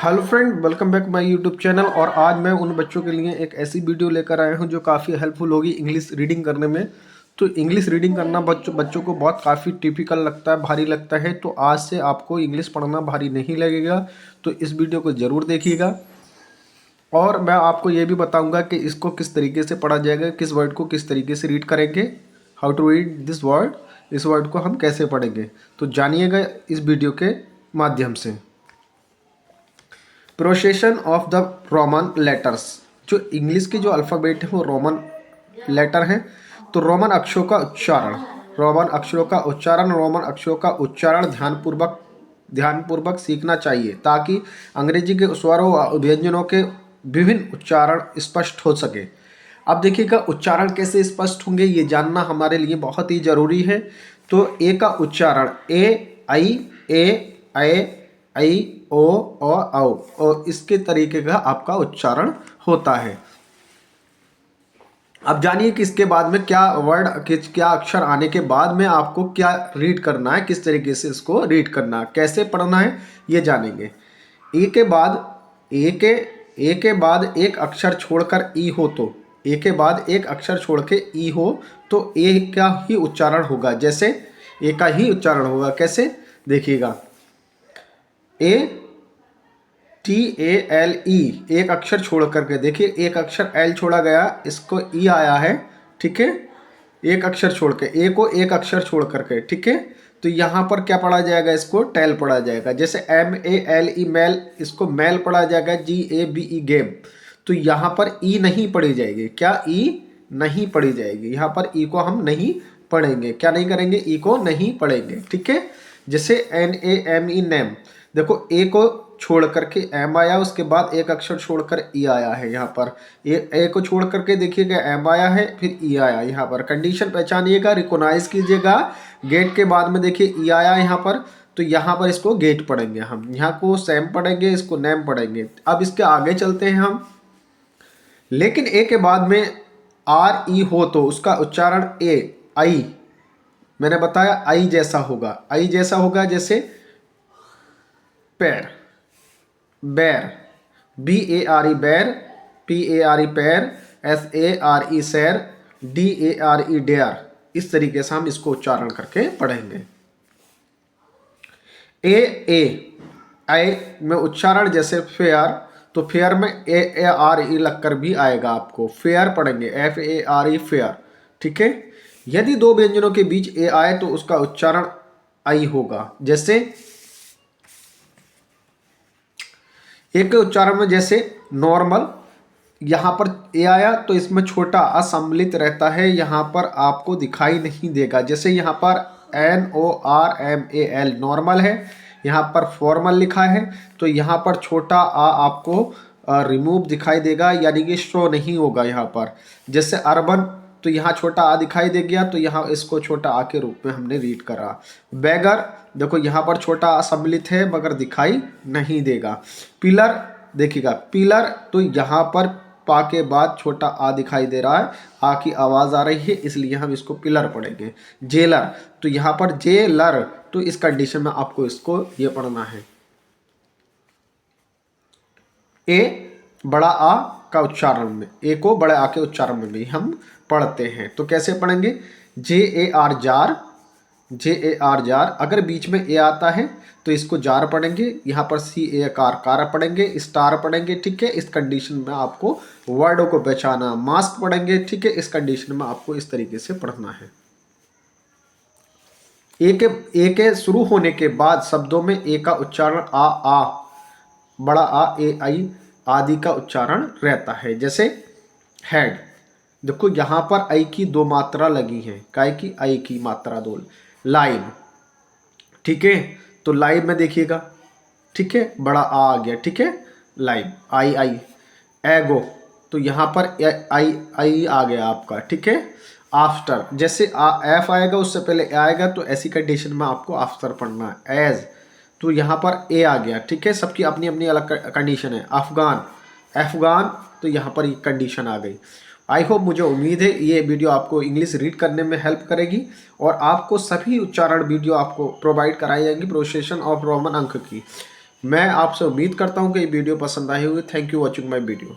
Hello friend, welcome back my YouTube channel. और आज मैं उन बच्चों के लिए एक ऐसी वीडियो लेकर आया हूं जो काफ़ी हेल्पफुल होगी इंग्लिश रीडिंग करने में। तो इंग्लिश रीडिंग करना बच्चों को बहुत काफ़ी टिपिकल लगता है, भारी लगता है। तो आज से आपको इंग्लिश पढ़ना भारी नहीं लगेगा। तो इस वीडियो को ज़रूर देखिएगा। और मैं आपको ये भी बताऊँगा कि इसको किस तरीके से पढ़ा जाएगा, किस वर्ड को किस तरीके से रीड करेंगे, how to read this word, इस वर्ड को हम कैसे पढ़ेंगे। तो जानिएगा इस वीडियो के माध्यम से। Procession of the Roman letters. जो इंग्लिश की जो अल्फ़ाबेट है वो रोमन लेटर है। तो रोमन अक्षरों का उच्चारण, रोमन अक्षरों का उच्चारण ध्यानपूर्वक सीखना चाहिए ताकि अंग्रेजी के स्वरों व व्यंजनों के विभिन्न उच्चारण स्पष्ट हो सके। अब देखिएगा उच्चारण कैसे स्पष्ट होंगे ये जानना हमारे लिए बहुत ही ज़रूरी है। तो ए का उच्चारण ऐ ओ और इसके तरीके का आपका उच्चारण होता है। अब जानिए कि इसके बाद में क्या वर्ड, क्या अक्षर आने के बाद में आपको क्या रीड करना है, किस तरीके से इसको रीड करना है, कैसे पढ़ना है, ये जानेंगे। ए के बाद एक अक्षर छोड़कर ई हो तो ए के बाद एक अक्षर छोड़ के ई हो तो ए का ही उच्चारण होगा। जैसे ए का ही उच्चारण होगा, कैसे देखिएगा। ATALE, एक अक्षर छोड़ करके देखिए, एक अक्षर एल छोड़ा गया, इसको ई आया है, ठीक है। एक अक्षर छोड़ के ए को एक अक्षर छोड़ करके, ठीक है। तो यहाँ पर क्या पढ़ा जाएगा, इसको टेल पढ़ा जाएगा। जैसे MALE मैल, इसको मैल पढ़ा जाएगा। GABE game. तो यहाँ पर ई नहीं पढ़ी जाएगी। क्या ई नहीं पढ़ी जाएगी, यहाँ पर ई को हम नहीं पढ़ेंगे। क्या नहीं करेंगे, ई को नहीं पढ़ेंगे, ठीक है। जैसे NAME नेम, देखो ए को छोड़ करके एम आया, उसके बाद एक अक्षर छोड़कर ई आया है। यहाँ पर ए को छोड़ करके देखिएगा एम आया है, फिर ई आया। यहाँ पर कंडीशन पहचानिएगा, रिकॉग्नाइज कीजिएगा। गेट के बाद में देखिए ई आया यहाँ पर, तो यहाँ पर इसको गेट पढ़ेंगे हम, यहाँ को सैम पढ़ेंगे, इसको नेम पढ़ेंगे। अब इसके आगे चलते हैं हम। लेकिन ए के बाद में RE हो तो उसका उच्चारण आई, मैंने बताया आई जैसा होगा। जैसे पैर, बैर, BARE बैर, PARE पैर, SARE सैर, DARE डेयर। इस तरीके से हम इसको उच्चारण करके पढ़ेंगे। आई में उच्चारण जैसे फेयर, तो फेयर में AARE लगकर भी आएगा आपको, फेयर पढ़ेंगे, FARE फेयर, ठीक है। यदि दो व्यंजनों के बीच ए आए तो उसका उच्चारण आई होगा। जैसे एक के उच्चारण में जैसे नॉर्मल, यहाँ पर ए आया तो इसमें छोटा असम्मिलित रहता है, यहाँ पर आपको दिखाई नहीं देगा। जैसे यहाँ पर NORMAL नॉर्मल है, यहाँ पर फॉर्मल लिखा है, तो यहाँ पर छोटा आ आपको रिमूव दिखाई देगा, यानी कि शो नहीं होगा यहाँ पर। जैसे अर्बन, तो यहाँ छोटा आ दिखाई दे गया, तो यहाँ इसको छोटा आ के रूप में हमने रीड करा। बैगर, देखो यहाँ पर छोटा आ सम्मिलित है मगर दिखाई नहीं देगा। पिलर, देखिएगा पिलर, तो यहाँ पर पा के बाद छोटा आ दिखाई दे रहा है, आ की आवाज़ आ रही है, इसलिए हम इसको पिलर पढ़ेंगे। जेलर, तो यहाँ पर जेलर, तो इस कंडीशन में आपको इसको ये पढ़ना है। ए बड़ा आ का उच्चारण में, ए को बड़े आ के उच्चारण में भी हम पढ़ते हैं। तो कैसे पढ़ेंगे, JAR जार, JAR। अगर बीच में ए आता है तो इसको जार पढ़ेंगे, यहाँ पर CAR कार पढ़ेंगे, स्टार पढ़ेंगे, ठीक है। इस कंडीशन में आपको वर्डों को पहचाना। मास्क पढ़ेंगे, ठीक है। इस कंडीशन में आपको इस तरीके से पढ़ना है। ए के शुरू होने के बाद शब्दों में ए का उच्चारण आ, बड़ा आ, ए आई आदि का उच्चारण रहता है। जैसे हेड, देखो यहाँ पर आई की दो मात्रा लगी हैं, काय की, आई की मात्रा दो। लाइन, ठीक है। तो लाइन में देखिएगा, ठीक है, बड़ा आ गया, ठीक है। लाइन, आई। एगो, तो यहाँ पर आई आ गया आपका, ठीक है। आफ्टर, जैसे एफ आएगा उससे पहले ए आएगा, तो ऐसी कंडीशन में आपको आफ्टर पढ़ना है। एज, तो यहाँ पर ए आ गया, ठीक है। सबकी अपनी अपनी अलग कंडीशन है। अफगान, तो यहाँ पर ये कंडीशन आ गई। आई होप, मुझे उम्मीद है ये वीडियो आपको इंग्लिश रीड करने में हेल्प करेगी और आपको सभी उच्चारण वीडियो आपको प्रोवाइड कराई जाएंगी प्रोसेशन ऑफ रोमन अंक की। मैं आपसे उम्मीद करता हूँ कि ये वीडियो पसंद आई होगी। Thank you watching my video.